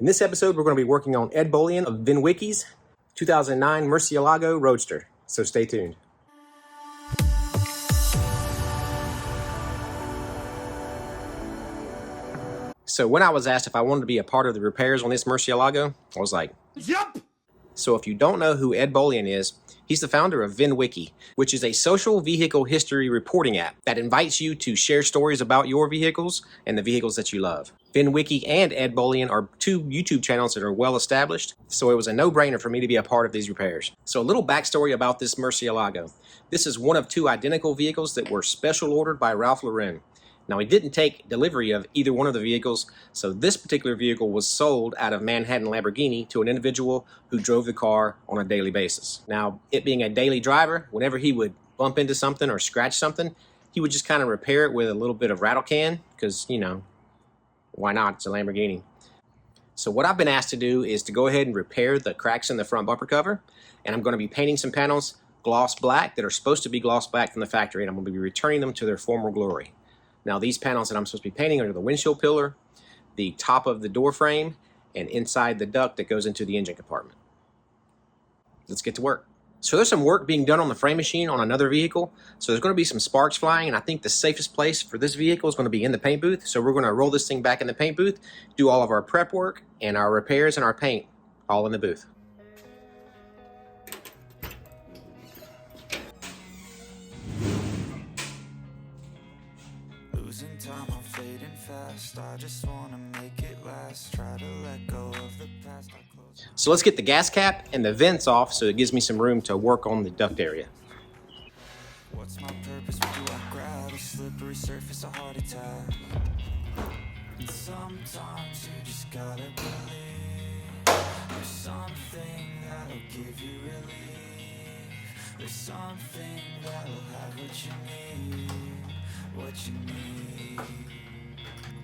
In this episode, we're going to be working on Ed Bolian of Vinwiki's 2009 Murciélago Roadster, so stay tuned. So when I was asked if I wanted to be a part of the repairs on this Murciélago, I was like, yup! So if you don't know who Ed Bolian is, he's the founder of Vinwiki, which is a social vehicle history reporting app that invites you to share stories about your vehicles and the vehicles that you love. Vinwiki and Ed Bolian are two YouTube channels that are well established, so it was a no-brainer for me to be a part of these repairs. So a little backstory about this Murciélago. This is one of two identical vehicles that were special ordered by Ralph Lauren. Now, he didn't take delivery of either one of the vehicles, so this particular vehicle was sold out of Manhattan Lamborghini to an individual who drove the car on a daily basis. Now, it being a daily driver, whenever he would bump into something or scratch something, he would just kind of repair it with a little bit of Rattle can, because, you know, why not? It's a Lamborghini. So what I've been asked to do is to go ahead and repair the cracks in the front bumper cover, and I'm going to be painting some panels gloss black that are supposed to be gloss black from the factory, and I'm going to be returning them to their former glory. Now, these panels that I'm supposed to be painting are the windshield pillar, the top of the door frame, and inside the duct that goes into the engine compartment. Let's get to work. So there's some work being done on the frame machine on another vehicle. So there's going to be some sparks flying, and I think the safest place for this vehicle is going to be in the paint booth. So we're going to roll this thing back in the paint booth, do all of our prep work and our repairs and our paint all in the booth. Time, I'm fading fast. I just wanna make it last. Try to let go of the past. So let's get the gas cap and the vents off so it gives me some room to work on the duct area. What's my purpose? What do I grab? A slippery surface, a heart attack. And sometimes you just gotta believe there's something that'll give you relief. There's something that'll have what you need. What you need.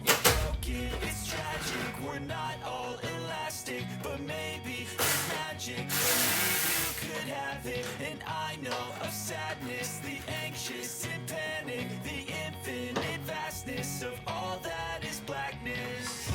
We're broken, it's tragic. We're not all elastic, but maybe it's magic. Believe you could have it, and I know of sadness, the anxious and panic, the infinite vastness of all that is blackness.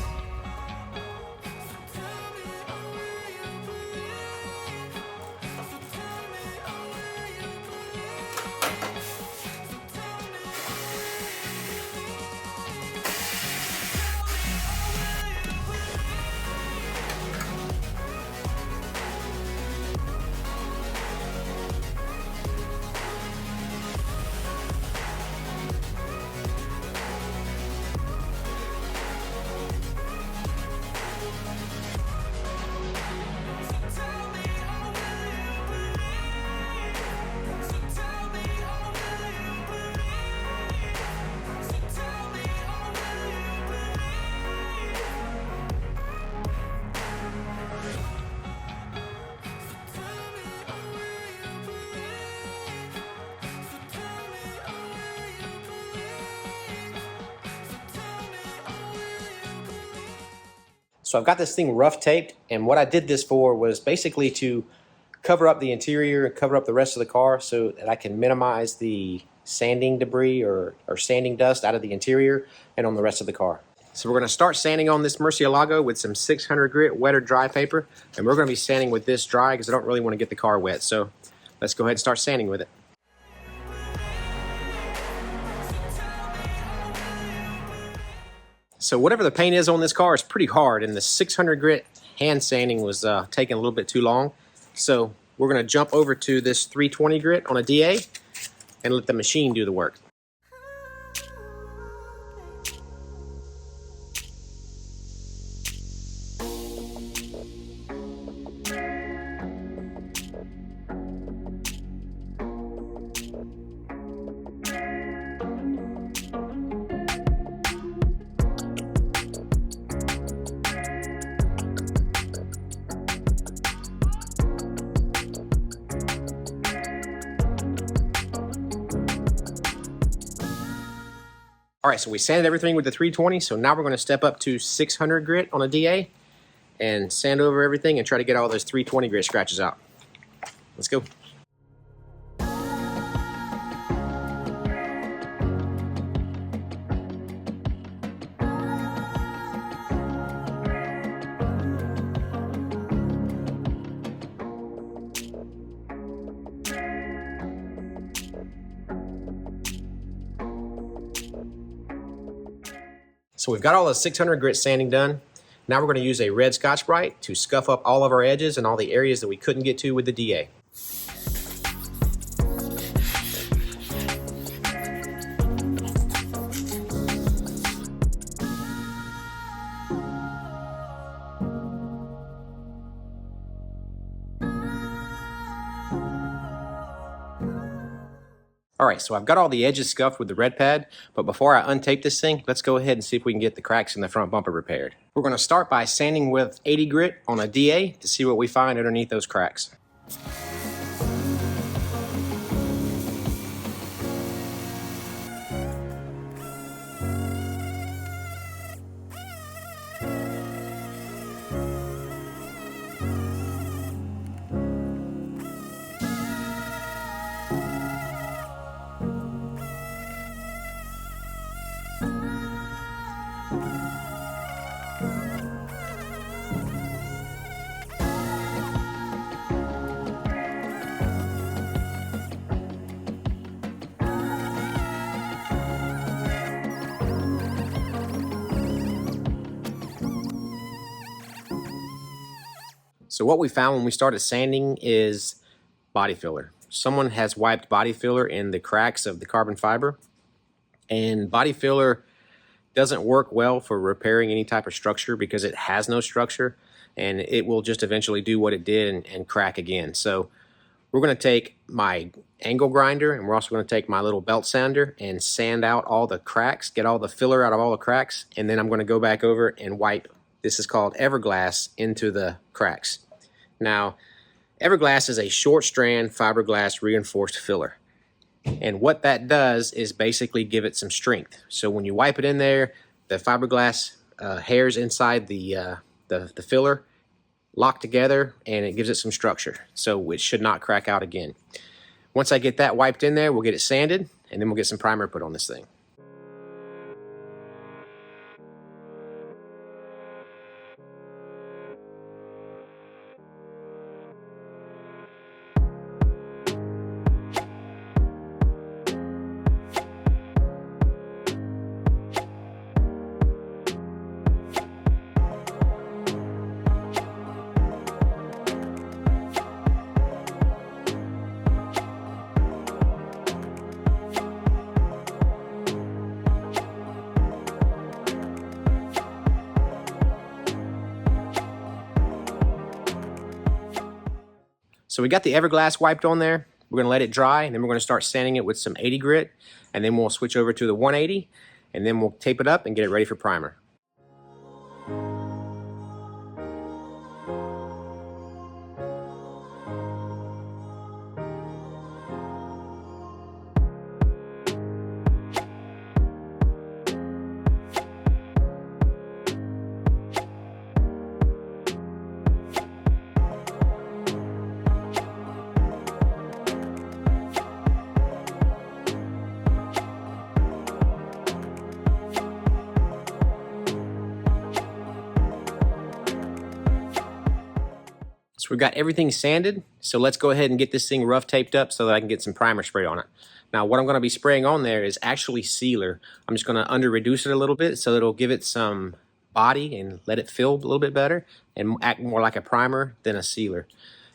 So I've got this thing rough taped, and what I did this for was basically to cover up the interior and cover up the rest of the car so that I can minimize the sanding debris or sanding dust out of the interior and on the rest of the car. So we're going to start sanding on this Murciélago with some 600 grit wet or dry paper, and we're going to be sanding with this dry because I don't really want to get the car wet. So let's go ahead and start sanding with it. So whatever the paint is on this car is pretty hard, and the 600 grit hand sanding was taking a little bit too long. So we're going to jump over to this 320 grit on a DA and let the machine do the work. All right, so we sanded everything with the 320, so now we're going to step up to 600 grit on a DA and sand over everything and try to get all those 320 grit scratches out. Let's go. So we've got all the 600 grit sanding done. Now we're going to use a red Scotch-Brite to scuff up all of our edges and all the areas that we couldn't get to with the DA. Alright, so I've got all the edges scuffed with the red pad, but before I untape this thing, let's go ahead and see if we can get the cracks in the front bumper repaired. We're going to start by sanding with 80 grit on a DA to see what we find underneath those cracks. So what we found when we started sanding is body filler. Someone has wiped body filler in the cracks of the carbon fiber, and body filler doesn't work well for repairing any type of structure because it has no structure, and it will just eventually do what it did and crack again. So we're going to take my angle grinder, and we're also going to take my little belt sander and sand out all the cracks, get all the filler out of all the cracks, and then I'm going to go back over and wipe, this is called Everglass, into the cracks. Now, Everglass is a short strand fiberglass reinforced filler. And what that does is basically give it some strength. So when you wipe it in there, the fiberglass hairs inside the filler lock together, and it gives it some structure. So it should not crack out again. Once I get that wiped in there, we'll get it sanded, and then we'll get some primer put on this thing. So we got the Everglass wiped on there. We're going to let it dry, and then we're going to start sanding it with some 80 grit, and then we'll switch over to the 180, and then we'll tape it up and get it ready for primer. So we've got everything sanded, so let's go ahead and get this thing rough taped up so that I can get some primer spray on it. Now what I'm going to be spraying on there is actually sealer. I'm just going to under reduce it a little bit so it'll give it some body and let it feel a little bit better and act more like a primer than a sealer.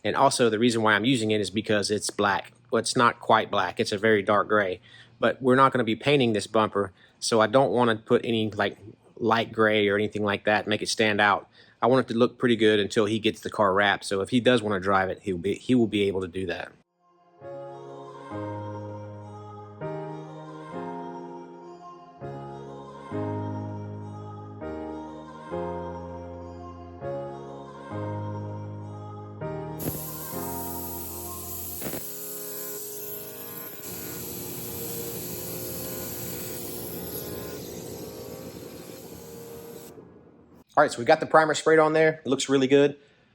And also the reason why I'm using it is because it's black. Well, it's not quite black, it's a very dark gray. But we're not going to be painting this bumper, so I don't want to put any like light gray or anything like that and make it stand out. I want it to look pretty good until he gets the car wrapped. So if he does want to drive it, he will be able to do that. All right, so we got the primer sprayed on there. It looks really good.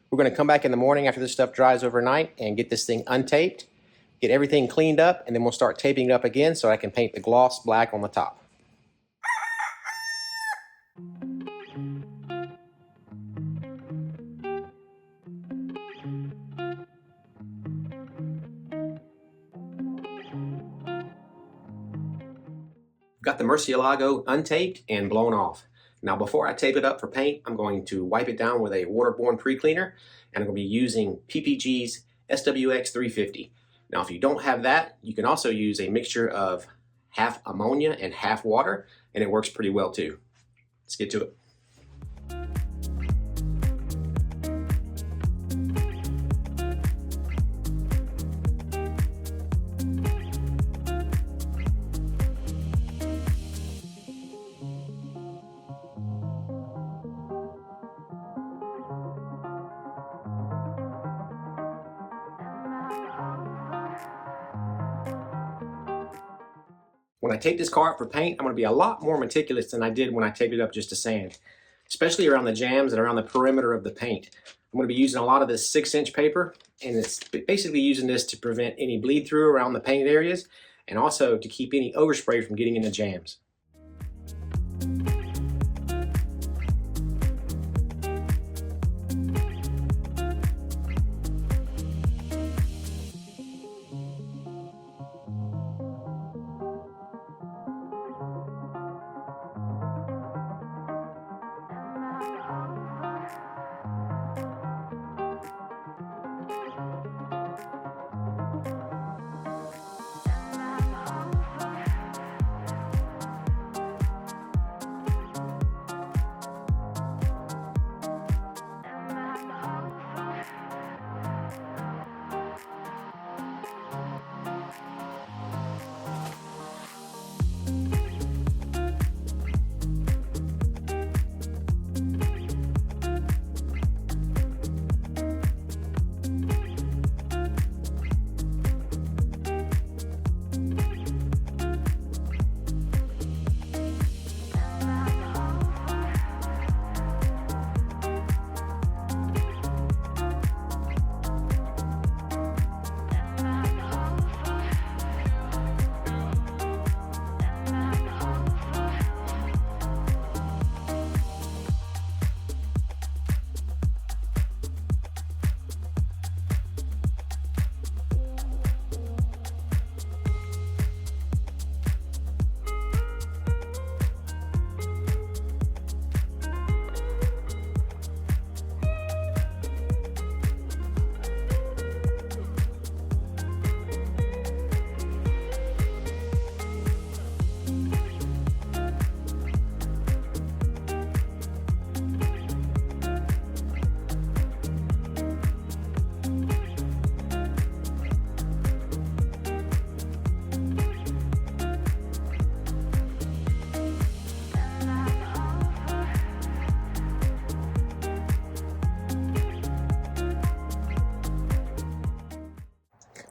We're going to come back in the morning after this stuff dries overnight and get this thing untaped, get everything cleaned up, and then we'll start taping it up again so I can paint the gloss black on the top. Got the Murciélago untaped and blown off. Now before I tape it up for paint, I'm going to wipe it down with a waterborne pre-cleaner, and I'm going to be using PPG's SWX 350. Now if you don't have that, you can also use a mixture of half ammonia and half water, and it works pretty well too. Let's get to it. When I tape this car up for paint, I'm going to be a lot more meticulous than I did when I taped it up just to sand, especially around the jams and around the perimeter of the paint. I'm going to be using a lot of this 6-inch paper, and it's basically using this to prevent any bleed through around the painted areas and also to keep any overspray from getting in the jams.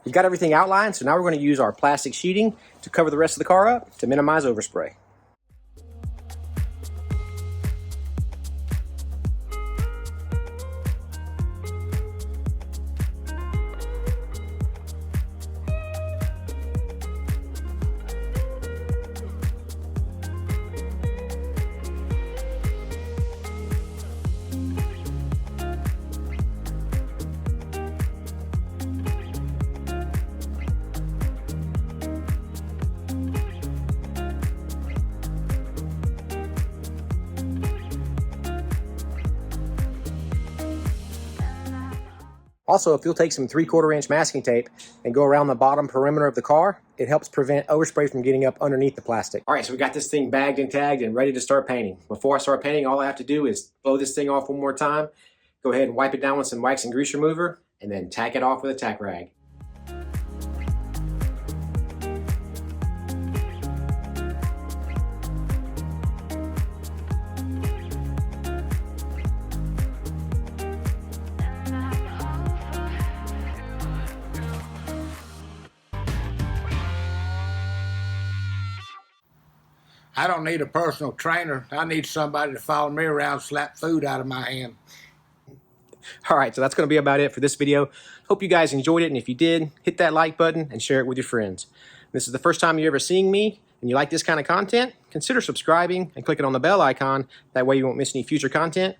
We've got everything outlined, so now we're going to use our plastic sheeting to cover the rest of the car up to minimize overspray. Also, if you'll take some 3/4 inch masking tape and go around the bottom perimeter of the car, it helps prevent overspray from getting up underneath the plastic. All right, so we got this thing bagged and tagged and ready to start painting. Before I start painting, all I have to do is blow this thing off one more time, go ahead and wipe it down with some wax and grease remover, and then tack it off with a tack rag. I don't need a personal trainer. I need somebody to follow me around, slap food out of my hand. All right, so that's going to be about it for this video. Hope you guys enjoyed it, and if you did, hit that like button and share it with your friends. If this is the first time you're ever seeing me and you like this kind of content, consider subscribing and clicking on the bell icon. That way you won't miss any future content.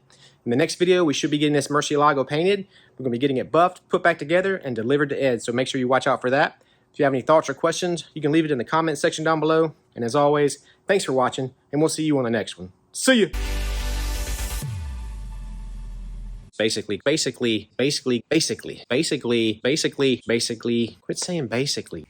In the next video, we should be getting this Murciélago painted. We're going to be getting it buffed, put back together, and delivered to Ed, so make sure you watch out for that. If you have any thoughts or questions, you can leave it in the comment section down below. And as always, thanks for watching, and we'll see you on the next one. See ya! Basically. Quit saying basically.